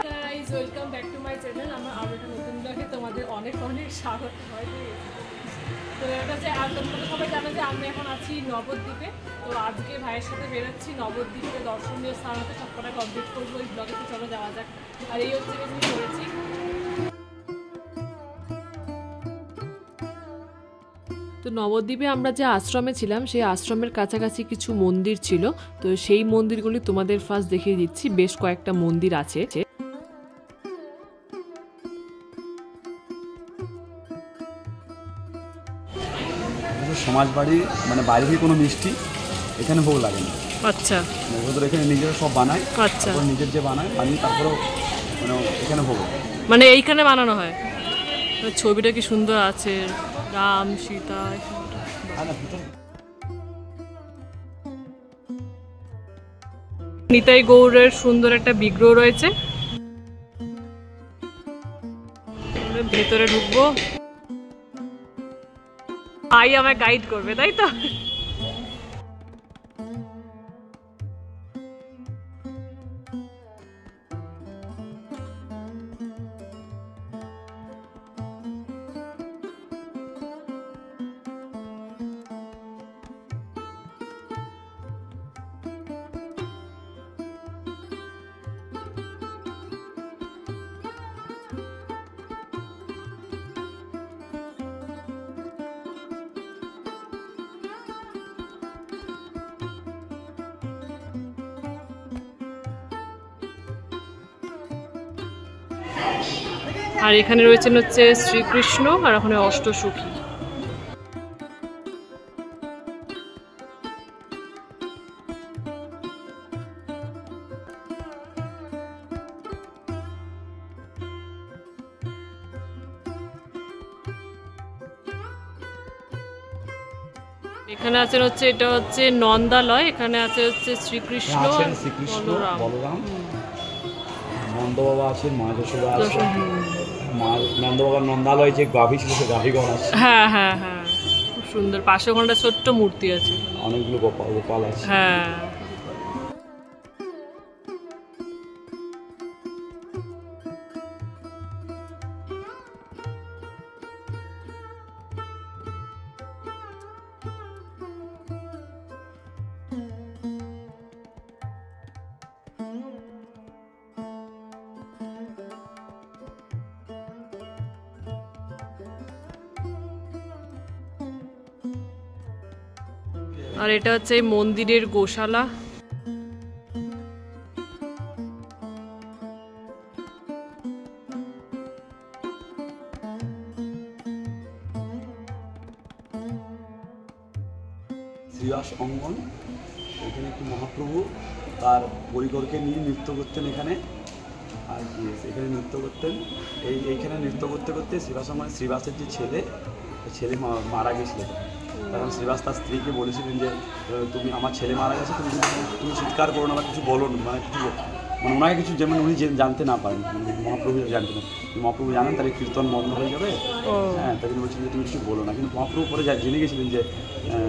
Guys, welcome back to my channel. আমার আরও একটা নতুন ব্লগে তোমাদের অনেক অনেক স্বাগত। তো এটা হচ্ছে, আর তোমরা তো সবাই জানো যে আমি এখন আছি নবদ্বীপে। তো আজকে ভাইয়ের সাথে বেরোচ্ছি নবদ্বীপে দর্শনীয় স্থান হতে সবকটা কমপ্লিট করবো এই ব্লগে। তো চলো যাওয়া যাক। আর এই হচ্ছে আমি করেছি। তো নবদ্বীপে আমরা যে আশ্রমে ছিলাম সেই আশ্রমের কাছাকাছি কিছু মন্দির ছিল। তো সেই মন্দিরগুলি তোমাদের ফার্স্ট দেখিয়ে দিচ্ছি। বেশ কয়েকটা মন্দির আছে। সমাজবাড়ি মানে বাইরে থেকে কোনো মিষ্টি এখানে ভোগ লাগে না। আচ্ছা, ওদের এখানে নিজেরা সব বানায়। আচ্ছা, নিজের যে বানায় বানিয়ে তারপরেও মানে এখানে ভোগ মানে এইখানে বানানো হয়। ছবিটা কি সুন্দর আছে, রাম সীতা। নিতাই গৌড়ের সুন্দর একটা বিগ্রহ রয়েছে। ভেতরে ঢুকবো, ভাই আমায় গাইড করবে, তাই তো? আর এখানে রয়েছেন হচ্ছে শ্রীকৃষ্ণ আর ওখানে অষ্টসখী। এখানে আছেন হচ্ছে, এটা হচ্ছে নন্দালয়। এখানে আছে হচ্ছে শ্রীকৃষ্ণ বলরাম, নন্দ বাবা আছেন, মা যশোদা আছে, নন্দ বাবার নন্দালয় যে গাভী ছিল সে গাভীগণ আছে। হ্যাঁ হ্যাঁ হ্যাঁ, খুব সুন্দর। পাশে ওখানটা ছোট্ট মূর্তি আছে, অনেকগুলো গোপাল আছে। হ্যাঁ। আর এটা হচ্ছে মন্দিরের গোশালা। শ্রীবাস অঙ্গন, এখানে একটি মহাপ্রভু তার পরিকরকে নিয়ে নৃত্য করতেন এখানে। আর কি এখানে নৃত্য করতেন, এইখানে নৃত্য করতে করতে শ্রীবাস অঙ্গনে শ্রীবাসের যে ছেলে মারা গেছিলেন। তখন শ্রীবাস তার স্ত্রীকে বলেছিলেন যে তুমি, আমার ছেলে মারা গেছে, তুমি চিৎকার করো না বা কিছু বলো না, মানে ওনাকে কিছু যেমন উনি জানতে না পারেন, মহাপ্রভু জানতে না। মহাপ্রভু জানেন তাহলে কীর্তন বন্ধ হয়ে যাবে। হ্যাঁ, তাই জন্য বলছিলেন যে তুমি কিছু বলো না। কিন্তু মহাপ্রভু পরে জেনে গেছিলেন যে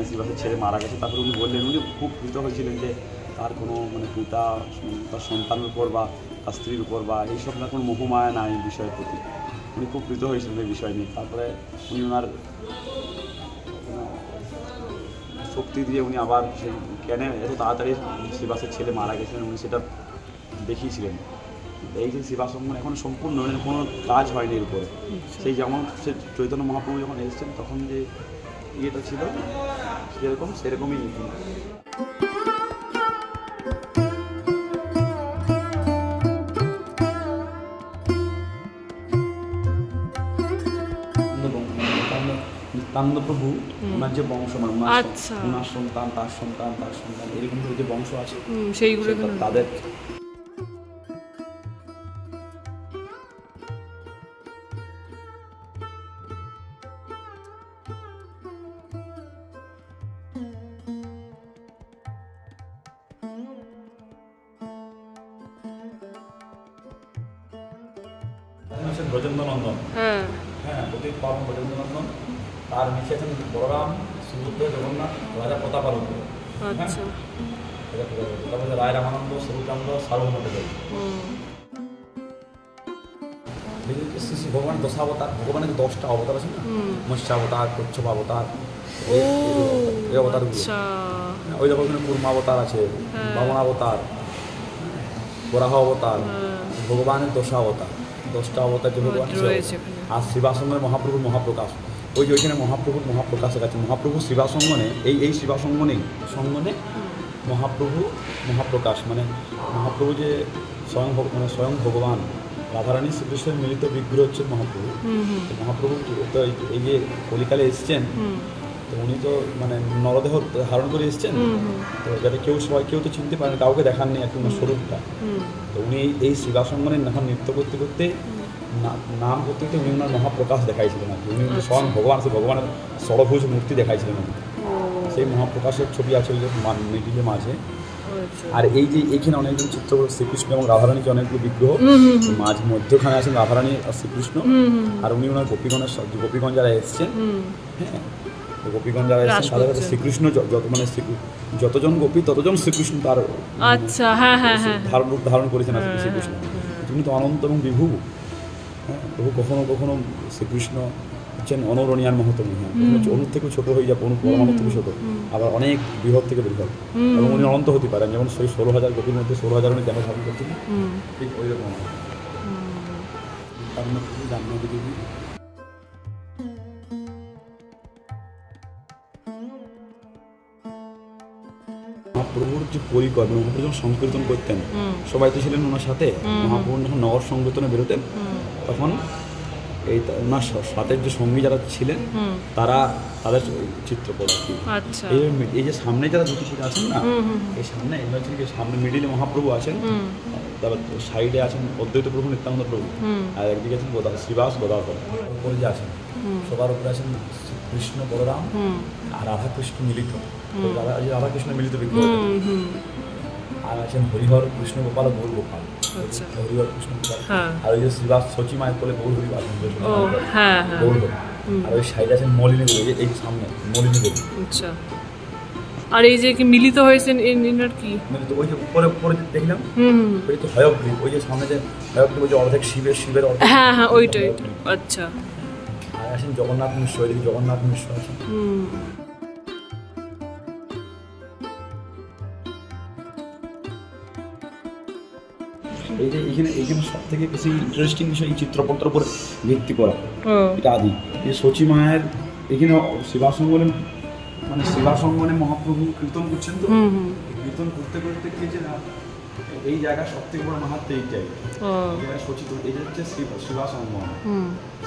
শ্রীবাসের ছেলে মারা গেছে। তারপরে উনি বললেন, উনি খুব কৃত হয়েছিলেন যে তার কোনো মানে পিতা তার সন্তানের উপর বা তার স্ত্রীর উপর বা এইসব না কোনো মোহমায়া নাই বিষয়ের প্রতি। উনি খুব কৃত হয়েছিলেন এই বিষয় নিয়ে। তারপরে উনি ওনার শক্তি দিয়ে উনি আবার সেই কেন এত তাড়াতাড়ি শ্রীবাসের ছেলে মারা গেছিলেন উনি সেটা দেখিয়েছিলেন। এই যে শ্রীবাস অঙ্গন এখন সম্পূর্ণ মানে কোনো কাজ হয়নি এর উপরে। সেই যেমন সে চৈতন্য মহাপ্রভু যখন এসেছেন তখন যে ইয়েটা ছিল সেরকমই নিত্যানন্দপ্রভু ওনার যে বংশ, মানে ওনার সন্তান তার সন্তান তার সন্তান এরকম যে বংশ আছে সেইগুলো তাদের ব্রজেন্দ্রনন্দন। হ্যাঁ, প্রতীক পাবন ব্রজেন্দ্রনন্দন। তার নিচে আছেন বলরাম, সুভদ্রা, জগন্নাথ, রাজা প্রতাপাদিত্য। তারপরে রায় রামানন্দ, স্বরূপানন্দ, সার্বভৌম। শ্রী শ্রী ভগবানের দশাবতার, ভগবানের 10টা অবতার আছে না, মৎস্যাবতার, কচ্ছপ অবতার, এই অবতারগুলো। ওই দেখো ওখানে কুর্মাবতার আছে, বামনাবতার, বরাহ অবতার, ভগবানের দশাবতার, 10টা অবতার যে ভগবান। আর শিবাসঙ্গনের মহাপ্রভুর মহাপ্রকাশ, ওই যে ওইখানে মহাপ্রভুর মহাপ্রকাশের কাছে মহাপ্রভু শিবাসঙ্গনে, এই শিবাসঙ্গনে মহাপ্রভু মহাপ্রকাশ, মানে মহাপ্রভু যে স্বয়ং ভগবান রাধারানী শ্রীকৃষ্ণের মিলিত বিগ্রহ হচ্ছে মহাপ্রভু। তো মহাপ্রভু তো এই যে কলিকালে এসছেন, তো উনি তো মানে নরদেহ ধারণ করে এসছেন, তো যাতে কেউ তো চিনতে পারেন, কাউকে দেখাননি আর কি ওনার স্বরূপটা। তো উনি এই শিবাসঙ্গনে এখন নৃত্য করতে করতে, নাম করতে করতে উনি ওনার মহাপ্রকাশ দেখাইছিলেন আর কি। উনি স্বয়ং ভগবান, সেই ভগবানের ষড়ভুজ মূর্তি দেখাইছিলেন। সেই মহাপ্রকাশের ছবি আছে ওই যে মিডিলের মাঝে। আর এই যে এইখানে অনেকজন চিত্র, শ্রীকৃষ্ণ এবং রাধারানী যে অনেকগুলো বিগ্রহ, মধ্যখানে আছেন রাধারানী আর শ্রীকৃষ্ণ। আর উনি ওনার গোপীগণ যারা এসছেন, হ্যাঁ, গোপীগণ যারা এসছেন তাদের কাছে শ্রীকৃষ্ণ মানে যতজন গোপী ততজন শ্রীকৃষ্ণ তার রূপ ধারণ করেছেন আর শ্রীকৃষ্ণ। তিনি তো অনন্ত এবং বিভু। হ্যাঁ, প্রভু কখনো কখনো শ্রীকৃষ্ণ হচ্ছেন অনরণীয়ান মহতম, অনুর থেকেও ছোটো হয়ে যাবে, পরমাণু থেকে ছোটো, আবার অনেক বৃহৎ থেকে বৃহৎ, এবং উনি অনন্ত হতে পারেন। যেমন সেই 16,000 গোপীর মধ্যে 16,000 উনি কেন ধারণ করছিলেন, ঠিক ওই রকম। মহাপ্রভুর যে পরিকল্পনা, মহাপ্রভু যখন সংকীর্তন করতেন, সবাই তো ছিলেন ওনার সাথে। মহাপ্রভু যখন নগর সংকীর্তনে বেরোতেন, তখন এই ওনার সাথের যে সঙ্গী যারা ছিলেন, তাদের চিত্রপট আর কি। এই যে সামনে যারা দুটি সিট আছেন না, এই সামনে সামনে মিডিলে মহাপ্রভু আছেন, তারপর সাইডে আছেন অদ্বৈত প্রভু, নিত্যানন্দ প্রভু, আর একদিকে আছেন শ্রীবাস গদাধর। উপরে যে আছেন, সবার উপরে আছেন কৃষ্ণ বলরাম আর রাধাকৃষ্ণ মিলিত, রাধাকৃষ্ণ মিলিত বিগ্রহ। আর আছেন হরিহর কৃষ্ণ গোপাল, গৌর গোপাল, হরিহর কৃষ্ণ গোপাল। আর ওই যে শ্রীবাস শচী মায়ের কোলে গৌর হরি আছেন, গৌর হরি। আর ওই সাইডে আছেন মলিনী দেবী, এই সামনে মলিনী দেবী। আচ্ছা, আর এই যে কি মিলিত হয়েছেন ইনার কি মিলিত, ওই যে উপরে উপরে দেখলাম, ওই তো হয়গ্রীব, ওই যে সামনে যে হয়গ্রীব, ওই যে অর্ধেক শিবের অর্ধেক, হ্যাঁ ওইটাই। আচ্ছা, আর আছেন জগন্নাথ মিশ্র, এদিকে জগন্নাথ মিশ্র আছেন। এই যে এইখানে সব থেকে বেশি ইন্টারেস্টিং বিষয় এই চিত্রপত্রের উপর ভিত্তি করা, এটা আদি। এই শচী মায়ের এখানে শিবাসঙ্গনে মহাপ্রভু কীর্তন করছেন, তো কীর্তন করতে করতে কি যে এই জায়গা সব থেকে বড় মাহাত্ম এইটাই। শচী, এটা হচ্ছে শিবাসঙ্গন,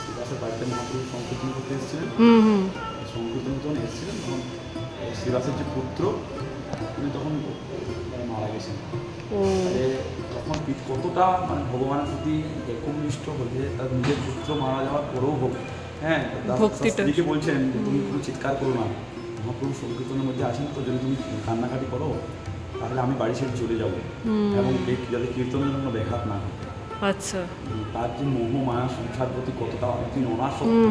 শিবাসের বাড়িতে মহাপ্রভু সংকীর্তন করতে এসেছিলেন। সংকীর্তন যখন এসেছিলেন, তখন শিবাসের যে পুত্র, উনি তখন মারা গেছেন। তখন কতটা মানে ভগবানের প্রতি একনিষ্ঠ হলে, তার নিজের পুত্র মারা যাওয়ার পরেও হ্যাঁ স্ত্রীকে বলছেন যে তুমি কোনো চিৎকার করো না, মহাপ্রভু সংকীর্তনের মধ্যে আছেন, তো যদি তুমি কান্নাকাটি করো তাহলে আমি বাড়ি ছেড়ে চলে যাবো, এবং যাতে কীর্তনের জন্য ব্যাঘাত না হয়। আচ্ছা, তার যে মোহ মায়া সংসার প্রতি কতটা অনাসক্ত,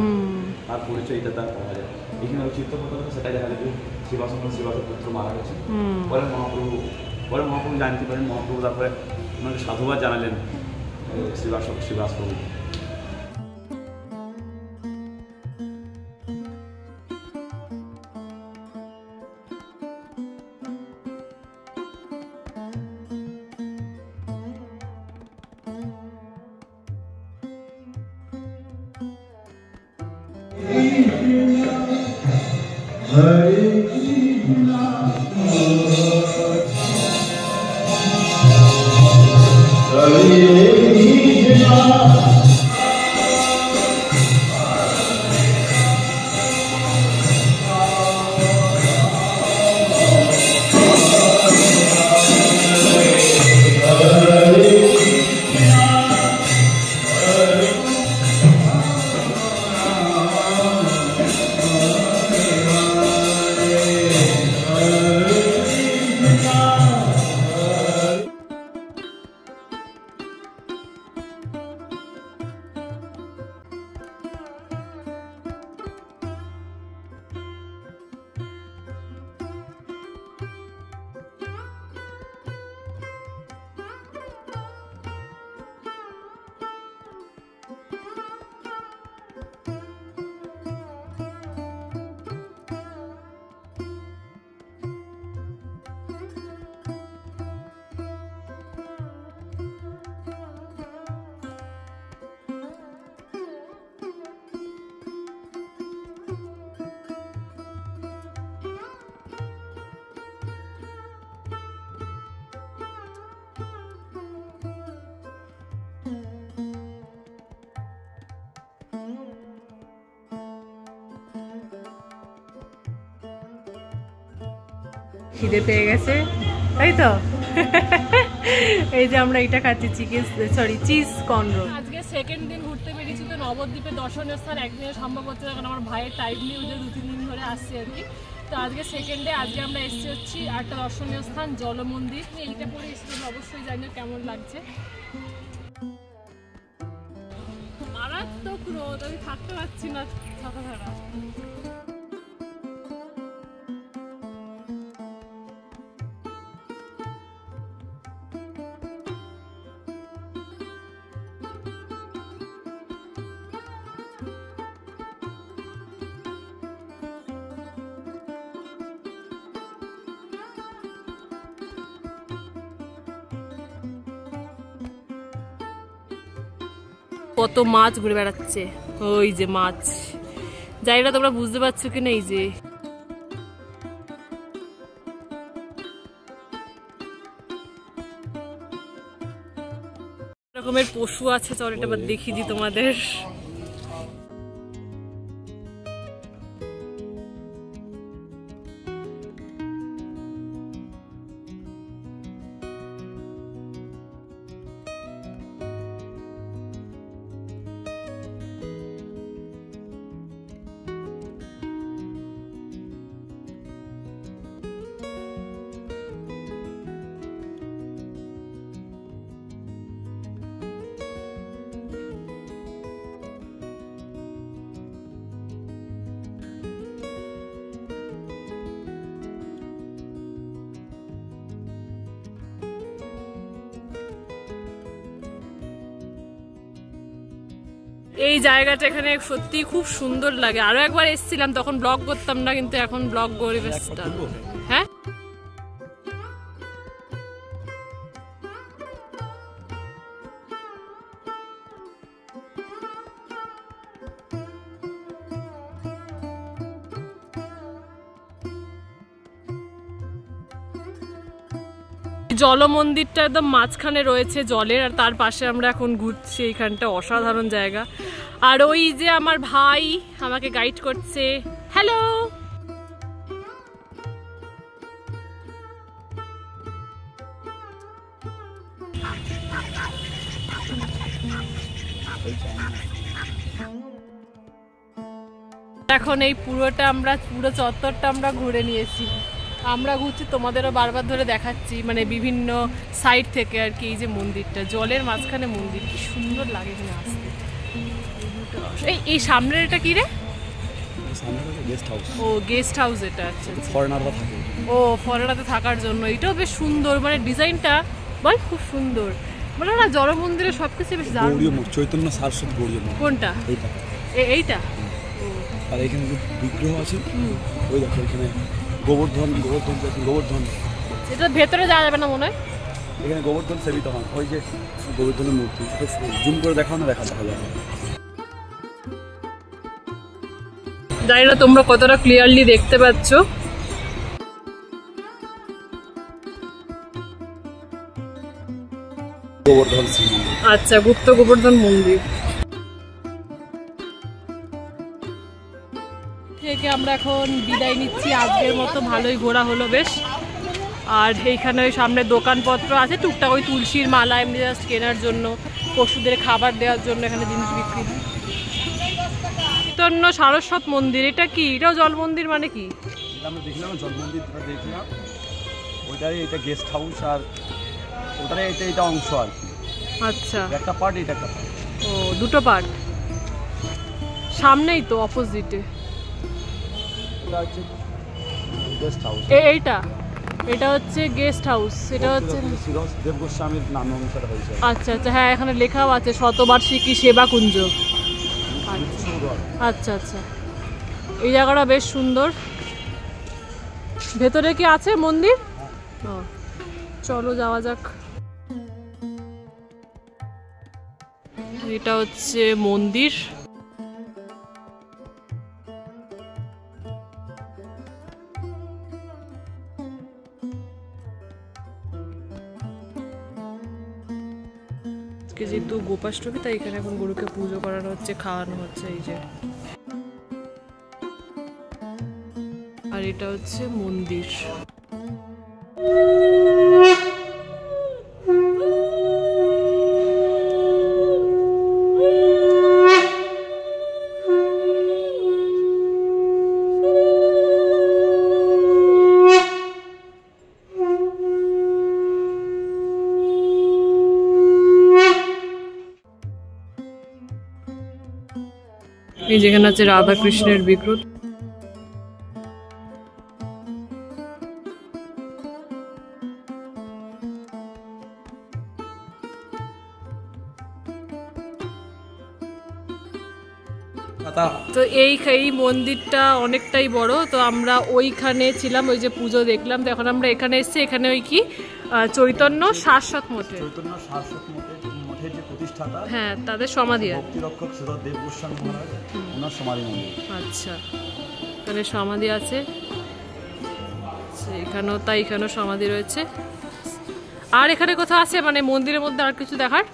তার পরিচয় এটা তার পাওয়া যায়। এখানে ওই চিত্রপটটা সেটাই দেখা যায় যে শিবাসের পুত্র মারা গেছে। পরে মহাপ্রভু জানতে পারেন, মহাপ্রভু তারপরে ওনাকে সাধুবাদ জানালেন শিবাস প্রভু। খিদে পেয়ে গেছে, তাই তো? এই যে আমরা এটা খাচ্ছি, চিজ কর্ন রোল। আজকে সেকেন্ড দিন ঘুরতে বেরিয়েছি, তো নবদ্বীপে দর্শনীয় স্থান একদিনে সম্ভব হচ্ছে না, কারণ আমার ভাইয়ের টাইম নিয়ে 2-3 দিন ধরে আসছি আর কি। তো আজকে সেকেন্ড ডে, আজকে আমরা এসেছি হচ্ছি একটা দর্শনীয় স্থান জল মন্দির। এইটা পরে এসেছি, অবশ্যই জানি কেমন লাগছে। মারাত্মক রোদ, আমি থাকতে পারছি না ছাতা ছাড়া। কত মাছ ঘুরে বেড়াচ্ছে, ওই যে মাছ, জায়গাটা তোমরা বুঝতে পারছো কিনা, এই যে রকমের পশু আছে। চল এটা আবার দেখিয়ে দিই তোমাদের। এই জায়গাটা এখানে সত্যি খুব সুন্দর লাগে। আরো একবার এসেছিলাম, তখন ব্লগ করতাম না, কিন্তু এখন ব্লগ করি। হ্যাঁ, জল মন্দিরটা একদম মাঝখানে রয়েছে জলের, আর তার পাশে আমরা এখন ঘুরছি। এইখানটা অসাধারণ জায়গা। আর ওই যে আমার ভাই আমাকে গাইড করছে। হ্যালো, এখন এই পুরো চত্বরটা আমরা ঘুরে নিয়েছি। আমরা ঘুরছি, তোমাদেরও বারবার ধরে দেখাচ্ছি, মানে বিভিন্ন সাইড থেকে আর কি। এই যে মন্দিরটা, জলের মাঝখানে মন্দির, কি সুন্দর লাগে এখানে আসতে। এই সামনের এটা কি রে? ও গেস্ট হাউস, এটা আচ্ছা ও ফরেনারতে থাকার জন্য। এটাও বেশ সুন্দর, মানে ডিজাইনটা বল খুব সুন্দর। মানে না জল মন্দিরে সবকিছু বেশ দারুণ। চৈতন্য সারস্বত গৌরী মন্দির। কোনটা? এইটা। আর এখানে যে বিগ্রহ আছে, ওই দেখো এখানে গোবর্ধন। এটা ভেতরে যাওয়া যাবে না মনে হয়। এখানে গোবর্ধন সেবিত হন, ওই যে গোবর্ধনের মূর্তি। জুম করে দেখাও না, দেখা যাবে। জানি না তোমরা কতটা ক্লিয়ারলি দেখতে পাচ্ছ। গোবর্ধন, আচ্ছা, গুপ্ত গোবর্ধন মন্দির থেকে আমরা এখন বিদায় নিচ্ছি। আজকের মতো ভালোই ঘোরা হলো বেশ। আর এইখানে ওই সামনে দোকানপত্র আছে টুকটাক, ওই তুলসীর মালা এমনি জাস্ট কেনার জন্য, পশুদের খাবার দেওয়ার জন্য এখানে জিনিস বিক্রি। চৈতন্য সারস্বত মন্দির, এটা কি? এটাও জল মন্দির মানে কি? আমরা দেখলাম জল মন্দির, দেখলাম ওইটাই, এটা গেস্ট হাউস, আর ওটাই এটা অংশ আর কি। আচ্ছা, একটা পার্ট, এটা একটা পার্ট। ও, দুটো পার্ট সামনেই তো, অপোজিটে। এটা হচ্ছে গেস্ট হাউস। এটা হচ্ছে গেস্ট হাউস। এটা হচ্ছে দেব গোস্বামীর নাম অনুসারে হয়েছে। আচ্ছা আচ্ছা, হ্যাঁ এখানে লেখাও আছে শতবার্ষিকী সেবা কুঞ্জ। আচ্ছা আচ্ছা, এই জায়গাটা বেশ সুন্দর। ভেতরে কি আছে মন্দির? চলো যাওয়া যাক। এটা হচ্ছে মন্দির। যেহেতু গোপাষ্টমী, তাই এখানে এখন গরুকে পুজো করানো হচ্ছে, খাওয়ানো হচ্ছে। এই যে, আর এটা হচ্ছে মন্দির। এই যেখানে আছে রাধা কৃষ্ণের বিগ্রহ। তো এই মন্দিরটা অনেকটাই বড়, তো আমরা ওইখানে ছিলাম, ওই যে পুজো দেখলাম। তো এখন আমরা এখানে এসেছি, এখানে ওই কি চৈতন্য শাশ্বত মঠে, চৈতন্য শাশ্বত মঠের যে প্রতিষ্ঠাতা, হ্যাঁ, তাদের সমাধি আছে। ভক্তিরক্ষক সুধা দেব গোস্বামী মহারাজ, ওনার সমাধি মন্দির। আচ্ছা, এখানে সমাধি আছে, এখানেও তাই, এখানেও সমাধি রয়েছে। আর এখানে কোথাও আছে মানে মন্দিরের মধ্যে আর কিছু দেখার?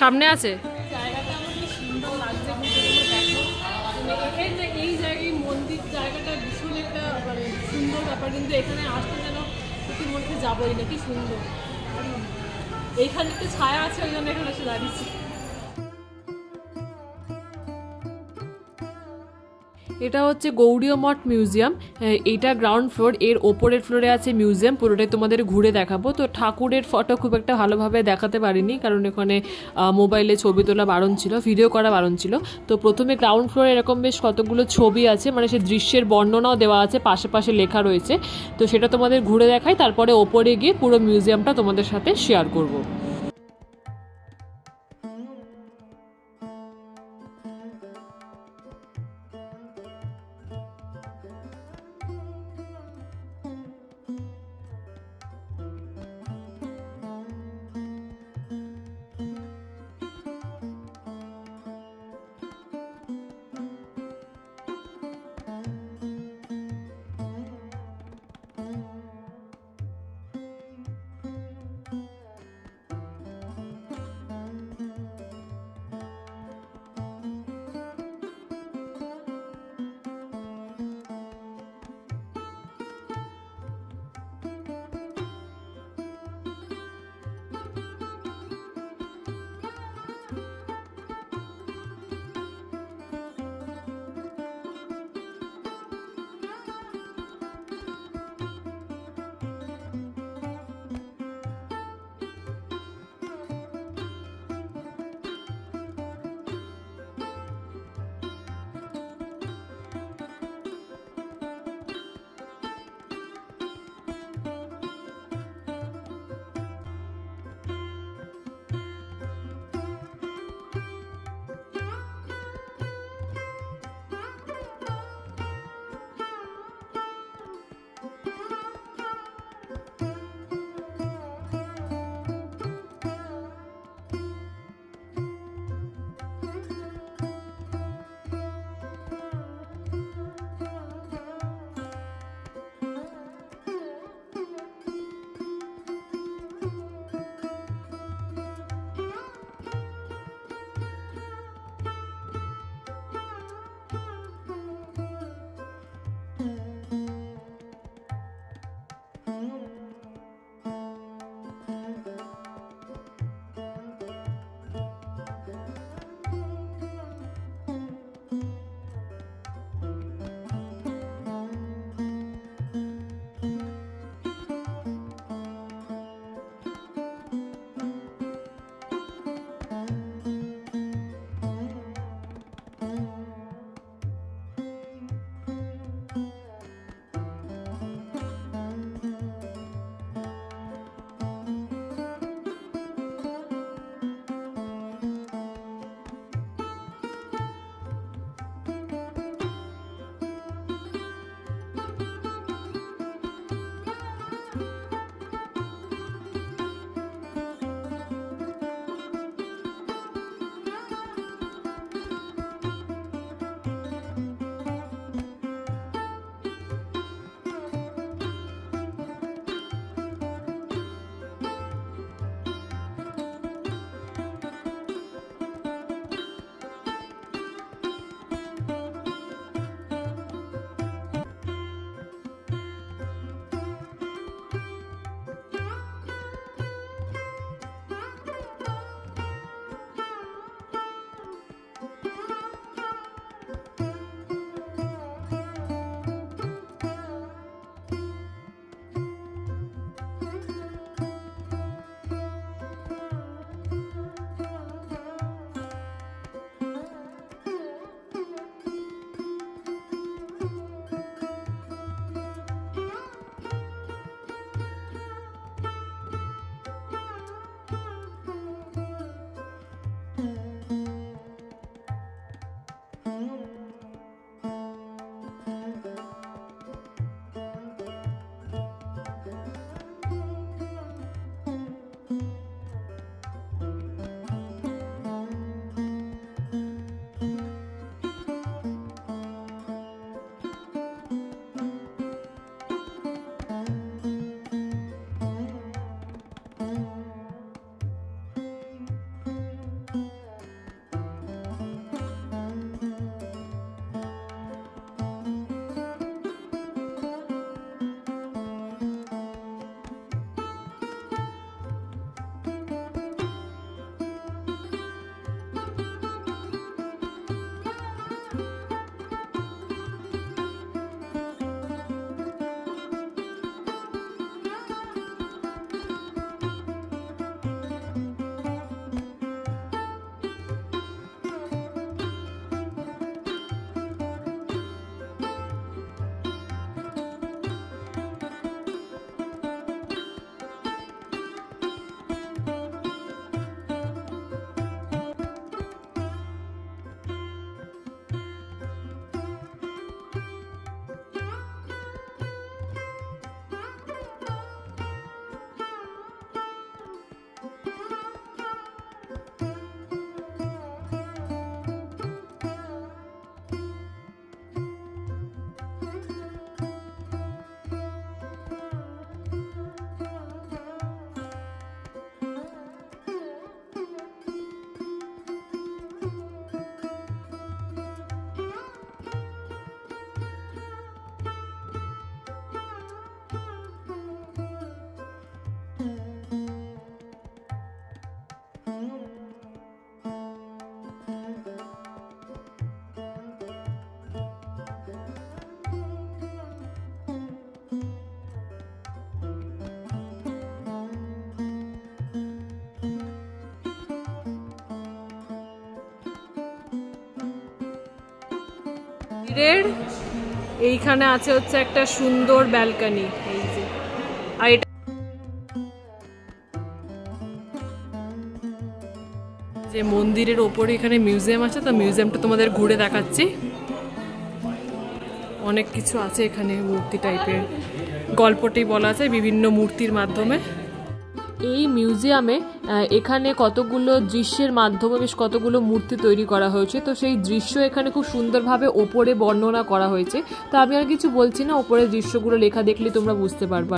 সামনে আছে। জায়গাটা আমার কি সুন্দর লাগছে, এই জায়গায় মন্দির জায়গাটা ভীষণ একটা মানে সুন্দর ব্যাপার, কিন্তু এখানে আসতে যেন প্রতি মধ্যে যাবোই না, কি সুন্দর। এইখানে একটা ছায়া আছে, ওই জন্য এখানে এসে দাঁড়িয়েছি। এটা হচ্ছে গৌড়ীয় মঠ মিউজিয়াম, এইটা গ্রাউন্ড ফ্লোর, এর ওপরের ফ্লোরে আছে মিউজিয়াম, পুরোটাই তোমাদের ঘুরে দেখাবো। তো ঠাকুরের ফটো খুব একটা ভালোভাবে দেখাতে পারিনি, কারণ এখানে মোবাইলে ছবি তোলা বারণ ছিল, ভিডিও করা বারণ ছিল। তো প্রথমে গ্রাউন্ড ফ্লোরে এরকম বেশ কতগুলো ছবি আছে, মানে সে দৃশ্যের বর্ণনাও দেওয়া আছে, পাশে পাশে লেখা রয়েছে। তো সেটা তোমাদের ঘুরে দেখাই, তারপরে ওপরে গিয়ে পুরো মিউজিয়ামটা তোমাদের সাথে শেয়ার করবো। মন্দিরের এইখানে আছে হচ্ছে একটা সুন্দর ব্যালকনি, এই যে। আর এটা যে মন্দিরের ওপরে এখানে মিউজিয়াম আছে, তো মিউজিয়ামটা তোমাদের ঘুরে দেখাচ্ছি। অনেক কিছু আছে এখানে, মূর্তি টাইপের, গল্পটি বলা আছে বিভিন্ন মূর্তির মাধ্যমে। এই মিউজিয়ামে এখানে কতগুলো দৃশ্যের মাধ্যমে বেশ কতগুলো মূর্তি তৈরি করা হয়েছে, তো সেই দৃশ্য এখানে খুব সুন্দরভাবে ওপরে বর্ণনা করা হয়েছে। তো আমি আর কিছু বলছি না, ওপরের দৃশ্যগুলো লেখা দেখলে তোমরা বুঝতে পারবে।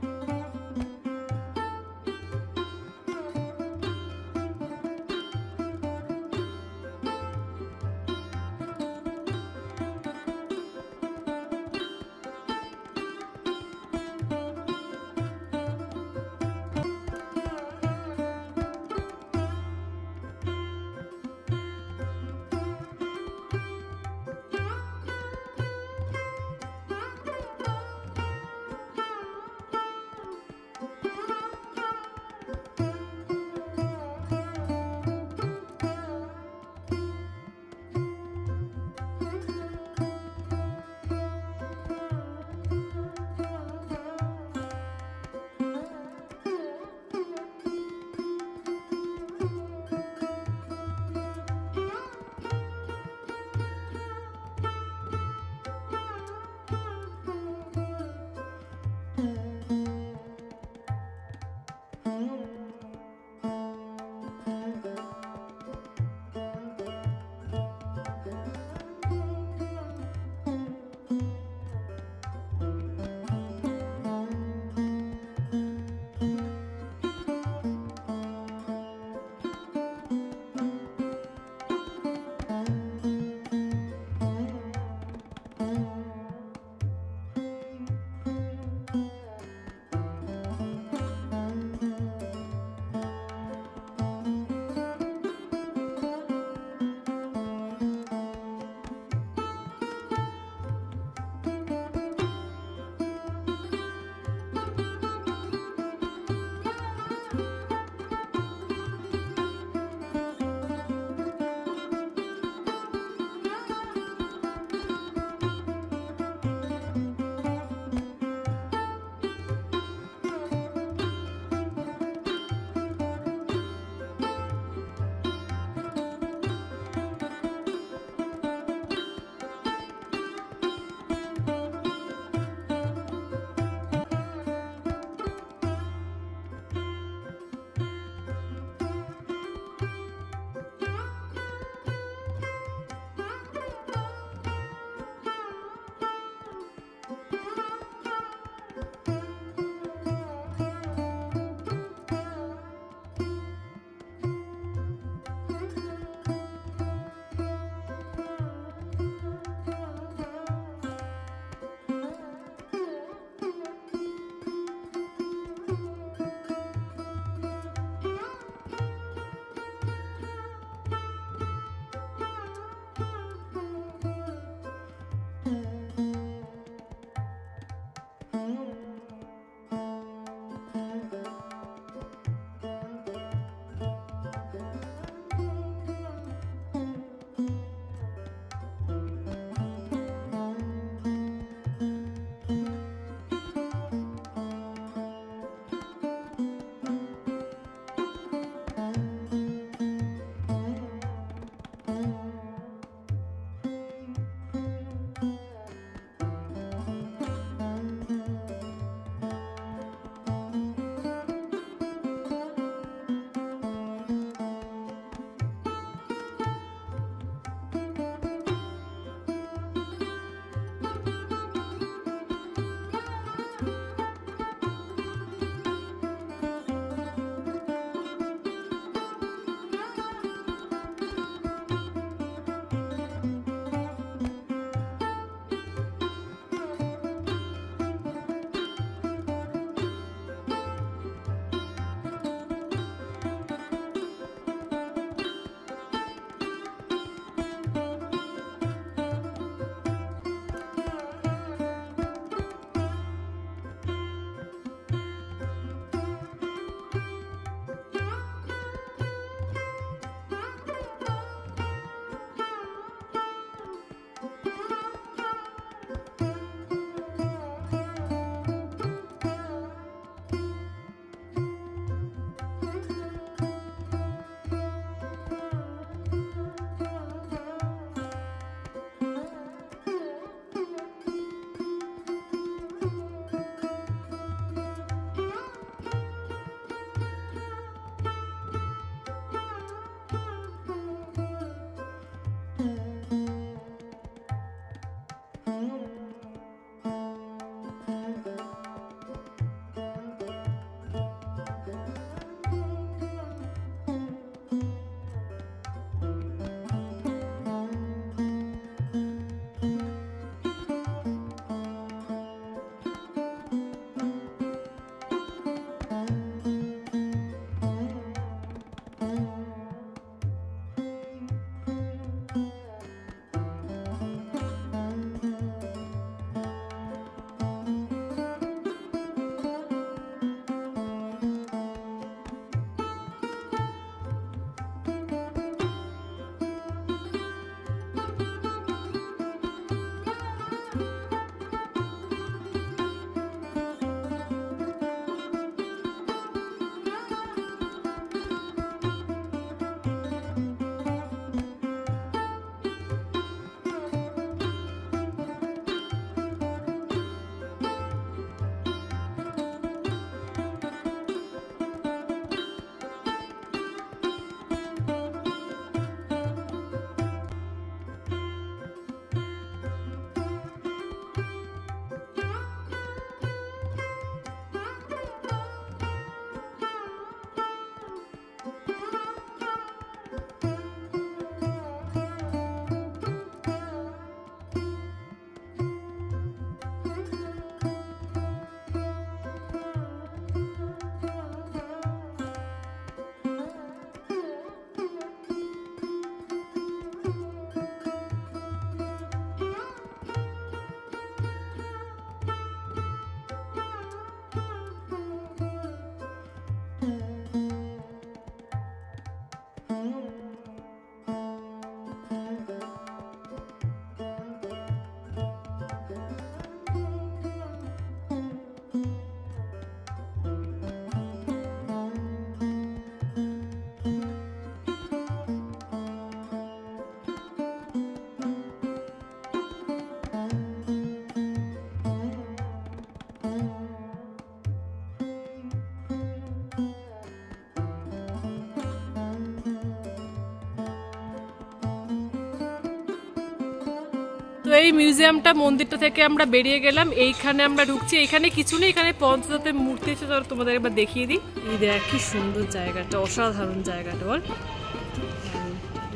তো এই মিউজিয়ামটা মন্দিরটা থেকে আমরা বেরিয়ে গেলাম, এইখানে আমরা ঢুকছি। এইখানে কিছু নেই, এখানে পঞ্চতত্ত্বের মূর্তি আছে, তোমাদের একবার দেখিয়ে দিই। এই দেখ কি সুন্দর জায়গাটা, অসাধারণ জায়গাটা বল।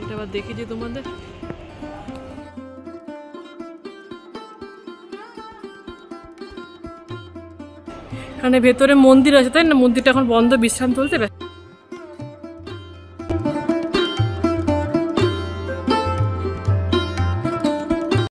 এটা আবার দেখিয়ে দিই তোমাদের। এখানে ভেতরে মন্দির আছে তাই না, মন্দিরটা এখন বন্ধ, বিশ্রাম চলছে।